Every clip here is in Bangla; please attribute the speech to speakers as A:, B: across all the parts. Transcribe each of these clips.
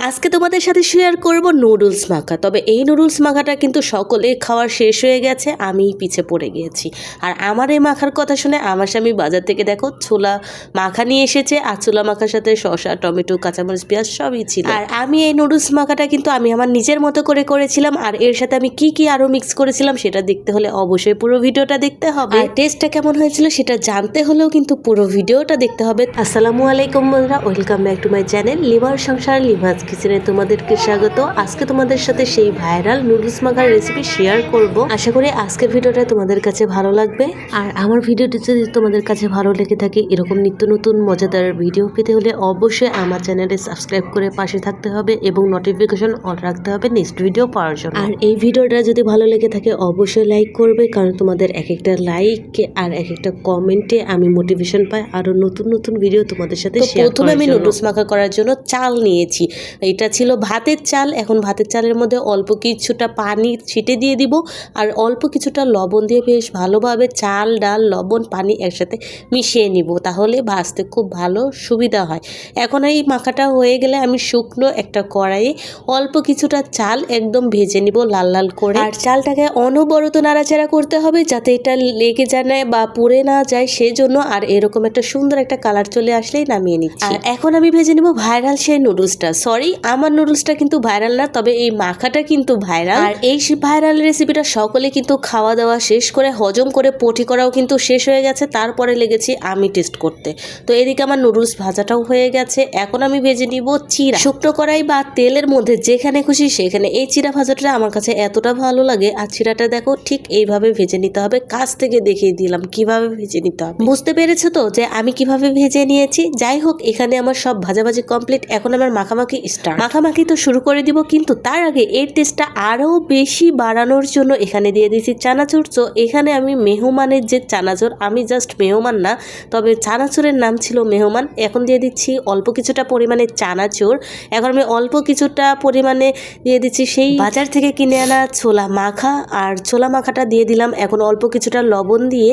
A: আজকে তোমাদের সাথে শেয়ার করব নুডলস মাখা। তবে এই নুডলস মাখাটা কিন্তু সকলে খাওয়ার শেষ হয়ে গেছে, আমি পিছে পড়ে গিয়েছি। আর আমার এই মাখার কথা শুনে আমার স্বামী বাজার থেকে দেখো ছোলা মাখা নিয়ে এসেছে, আর ছোলা মাখার সাথে শসা, টমেটো, কাঁচামরিচ, পেঁয়াজ সবই ছিল। আর আমি এই নুডলস মাখাটা কিন্তু আমি আমার নিজের মতো করে করেছিলাম, আর এর সাথে আমি কি কি আরো মিক্স করেছিলাম সেটা দেখতে হলে অবশ্যই পুরো ভিডিওটা দেখতে হবে। আর টেস্টটা কেমন হয়েছিল সেটা জানতে হলেও কিন্তু পুরো ভিডিওটা দেখতে হবে। আসসালামু আলাইকুম বন্ধুরা, welcome back to my channel liver সংসার লিভাজ কিচেনে তোমাদেরকে স্বাগত। আজকে তোমাদের সাথে সেই ভাইরাল নুডলস মাখার রেসিপি শেয়ার করব। আশা করি আজকের ভিডিওটা তোমাদের কাছে ভালো লাগবে। আর আমার ভিডিওটি যদি তোমাদের কাছে ভালো লেগে থাকে, এরকম নিত্য নতুন মজাদার ভিডিও পেতে হলে অবশ্যই আমার চ্যানেলে সাবস্ক্রাইব করে পাশে থাকতে হবে এবং নোটিফিকেশন অন রাখতে হবে নেক্সট ভিডিও পাওয়ার জন্য। আর এই ভিডিওটা যদি ভালো লেগে থাকে অবশ্যই লাইক করবে, কারণ তোমাদের এক একটা লাইক আর এক একটা কমেন্টে আমি মোটিভেশন পাই আরো নতুন নতুন ভিডিও তোমাদের সাথে শেয়ার করার জন্য। প্রথমে আমি নুডলস মাখা করার জন্য চাল নিয়েছি। এটা ছিল ভাতের চাল। এখন ভাতের চালের মধ্যে অল্প কিছুটা পানি ছিটে দিয়ে দিব, আর অল্প কিছুটা লবণ দিয়ে বেশ ভালোভাবে চাল, ডাল, লবণ, পানি একসাথে মিশিয়ে নিব, তাহলে ভাজতে খুব ভালো সুবিধা হয়। এখন এই মাখাটা হয়ে গেলে আমি শুকনো একটা কড়াইয়ে অল্প কিছুটা চাল একদম ভেজে নিব লাল লাল করে। আর চালটাকে অনবরত নাড়াচাড়া করতে হবে যাতে এটা লেগে যায় না বা পুড়ে না যায় সেজন্য। আর এরকম একটা সুন্দর একটা কালার চলে আসলেই নামিয়ে নিচ্ছি। আর এখন আমি ভেজে নিব ভাইরাল সেই নুডলসটা। সরি, আমার নুডলসটা কিন্তু ভাইরাল না, তবে এই মাখাটা কিন্তু ভাইরাল। আর এই ভাইরাল রেসিপিটা সকলে কিন্তু খাওয়া দাওয়া শেষ করে হজম করে পটি করাও কিন্তু শেষ হয়ে গেছে, তারপরে লেগেছি আমি টেস্ট করতে। তো এদিকে আমার নুডলস ভাজাটাও হয়ে গেছে। এখন আমি ভেজে নিব চিড়া। শুকনো কড়াই বা তেলের মধ্যে যেখানে খুশি সেখানে। এই চিড়া ভাজাটা আমার কাছে এতটা ভালো লাগে। আর চিড়াটা দেখো ঠিক এইভাবে ভেজে নিতে হবে। কাছ থেকে দেখিয়ে দিলাম কিভাবে ভেজে নিতে হবে। বুঝতে পেরেছো তো যে আমি কিভাবে ভেজে নিয়েছি? যাই হোক, এখানে আমার সব ভাজাভাজি কমপ্লিট। এখন আমার মাখামাখি স্টার্ট। মাখামাখি তো শুরু করে দিব, কিন্তু তার আগে এর টেস্টটা আরও বেশি বাড়ানোর জন্য এখানে দিয়ে দিয়েছি চানাচুর। তো এখানে আমি মেহমানের যে চানাচুর, আমি জাস্ট মেহমান না, তবে চানাচুরের নাম ছিল মেহমান। এখন দিয়ে দিচ্ছি অল্প কিছুটা পরিমাণে চানাচুর। এখন আমি অল্প কিছুটা পরিমাণে দিয়ে দিচ্ছি সেই বাজার থেকে কিনে আনা ছোলা মাখা, আর ছোলা মাখাটা দিয়ে দিলাম। এখন অল্প কিছুটা লবণ দিয়ে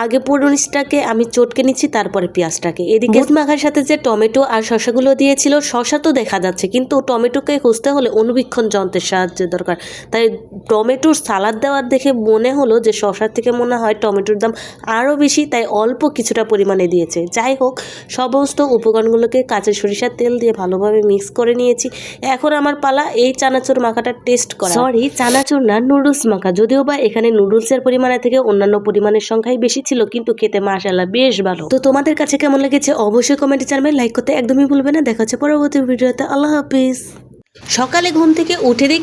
A: আগে পুরনিসটাকে আমি চটকে নিচ্ছি, তারপরে পেঁয়াজটাকে। এদিকে মাখার সাথে যে টমেটো আর শসাগুলো দিয়েছিল, শসা তো দেখা যাচ্ছে কিন্তু টমেটোকে খুঁজতে হলে অনুবীক্ষণ যন্ত্রের সাহায্যের দরকার। তাই টমেটোর সালাদ দেওয়ার দেখে মনে হলো যে শসার থেকে মনে হয় টমেটোর দাম আরও বেশি, তাই অল্প কিছুটা পরিমাণে দিয়েছে। যাই হোক, সমস্ত উপকরণগুলোকে কাঁচা সরিষার তেল দিয়ে ভালোভাবে মিক্স করে নিয়েছি। এখন আমার পালা এই চানাচুর মাখাটা টেস্ট করা। সরি, চানাচুর না, নুডলস মাখা। যদিও বা এখানে নুডলসের পরিমাণের থেকে অন্যান্য পরিমাণের সংখ্যাই বেশি ছিল, কিন্তু খেতে মাশাআল্লাহ বেশ ভালো। তো তোমাদের কাছে কেমন লেগেছে অবশ্যই কমেন্টে জানাবে, লাইক করতে একদমই ভুলবে না। দেখা হচ্ছে পরবর্তী ভিডিওতে। আল্লাহ হাফিজ। সকালে ঘুম থেকে উঠে দেখি